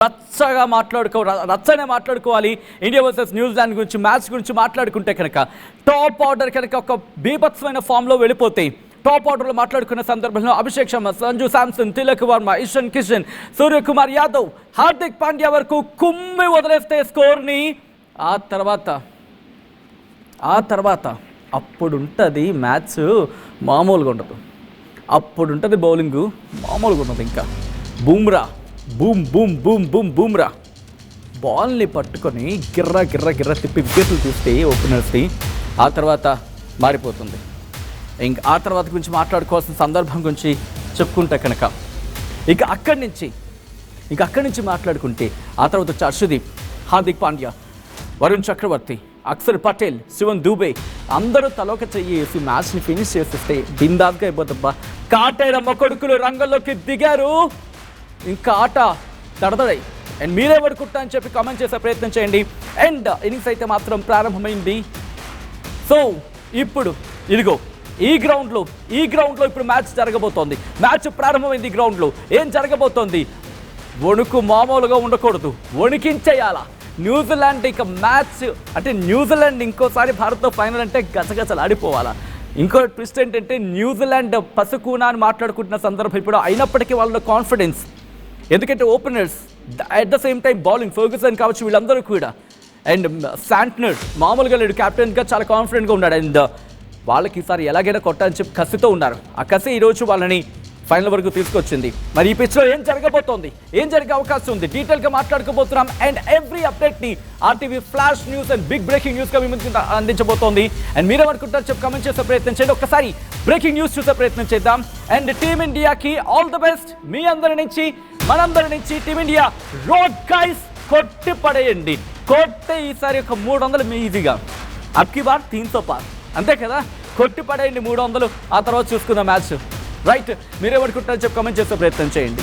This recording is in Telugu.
రచ్చగా రచ్చనే మాట్లాడుకోవాలి. ఇండియా వర్సెస్ న్యూజిలాండ్ గురించి, మ్యాచ్ గురించి మాట్లాడుకుంటే కనుక టాప్ ఆర్డర్ కనుక ఒక బీభత్సమైన ఫామ్లో వెళ్ళిపోతే, టాప్ ఆర్డర్లో మాట్లాడుకున్న సందర్భంలో అభిషేక్ శర్మ, సంజు శాంసన్, తిలక్ వర్మ, ఇషాన్ కిషన్, సూర్యకుమార్ యాదవ్, హార్దిక్ పాండ్యా వరకు కుమ్మి వదిలేస్తే స్కోర్ని ఆ తర్వాత అప్పుడుంటుంది మ్యాచ్, మామూలుగా ఉండదు. అప్పుడుంటుంది బౌలింగు, మామూలుగా ఉండదు. ఇంకా బూమ్రా బాల్ని పట్టుకొని గిర్ర తిప్పి వికెట్లు తీస్తే ఓపెనర్స్ని, ఆ తర్వాత మారిపోతుంది. ఇంకా ఆ తర్వాత గురించి మాట్లాడుకోవాల్సిన సందర్భం గురించి చెప్పుకుంటే కనుక ఇక అక్కడి నుంచి మాట్లాడుకుంటే ఆ తర్వాత వచ్చి అర్షదీప్, హార్దిక్ పాండ్యా, వరుణ్ చక్రవర్తి, అక్షర్ పటేల్, శివన్ దూబే అందరూ తలోక చెయ్యేసి మ్యాచ్ని ఫినిష్ చేసేస్తే బిందాస్గా అయిపోతుందా. కాటేరమ్మ కొడుకులు రంగంలోకి దిగారు. ఇంకా ఆట తడదడై అండ్ మీరే పడుకుంటా అని చెప్పి కామెంట్ చేసే ప్రయత్నం చేయండి. అండ్ ఇన్నింగ్స్ అయితే మాత్రం ప్రారంభమైంది. సో ఇప్పుడు ఇదిగో ఈ గ్రౌండ్లో ఇప్పుడు మ్యాచ్ జరగబోతోంది. మ్యాచ్ ప్రారంభమైంది. ఈ గ్రౌండ్లో ఏం జరగబోతోంది? వణుకు మామూలుగా ఉండకూడదు, వణికించేయాలా న్యూజిలాండ్. ఇక మ్యాచ్ అంటే న్యూజిలాండ్ ఇంకోసారి భారత్తో ఫైనల్ అంటే గసగసలు ఆడిపోవాలా. ఇంకో ట్విస్ట్ ఏంటంటే న్యూజిలాండ్ పసుకూన అని మాట్లాడుకుంటున్న సందర్భం ఇప్పుడు అయినప్పటికీ వాళ్ళ కాన్ఫిడెన్స్, ఎందుకంటే openers at the same time bowling Ferguson కావచ్చు, వీళ్ళందరూ కూడా. అండ్ శాంట్నర్ మామూలుగా లేడు, కెప్టెన్గా చాలా కాన్ఫిడెంట్గా ఉన్నాడు. అండ్ వాళ్ళకి ఈసారి ఎలాగైనా కొట్టాలని చెప్పి కసితో ఉన్నారు. ఆ కసి ఈరోజు వాళ్ళని ఫైనల్ వరకు తీసుకొచ్చింది. మరి ఈ పిచ్లో ఏం జరగబోతోంది, ఏం జరిగే అవకాశం ఉంది, డీటెయిల్గా మాట్లాడుకోబోతున్నాం. అండ్ ఎవ్రీ అప్డేట్ని RTV flash news and big breaking న్యూస్గా మీ ముందుకు అందించబోతోంది. అండ్ మీరేమనుకుంటారు చెప్పి కామెంట్ చేసే ప్రయత్నం చేయండి. ఒక్కసారి బ్రేకింగ్ న్యూస్ చూసే ప్రయత్నం చేద్దాం. అండ్ టీమిండియాకి ఆల్ ద బెస్ట్. మీ అందరి నుంచి, మనందరి నుంచి టీమిండియా రోడ్ గైస్ కొట్టి పడేయండి. కొట్టే ఈసారి ఒక 300 మీ ఈజీగా, అబ్కి బార్ 300 పార్, అంతే కదా. కొట్టి పడేయండి 300. ఆ తర్వాత చూసుకుందాం మ్యాచ్. రైట్, మీరేమనుకుంటారో చెప్పి కామెంట్ చేసే ప్రయత్నం చేయండి.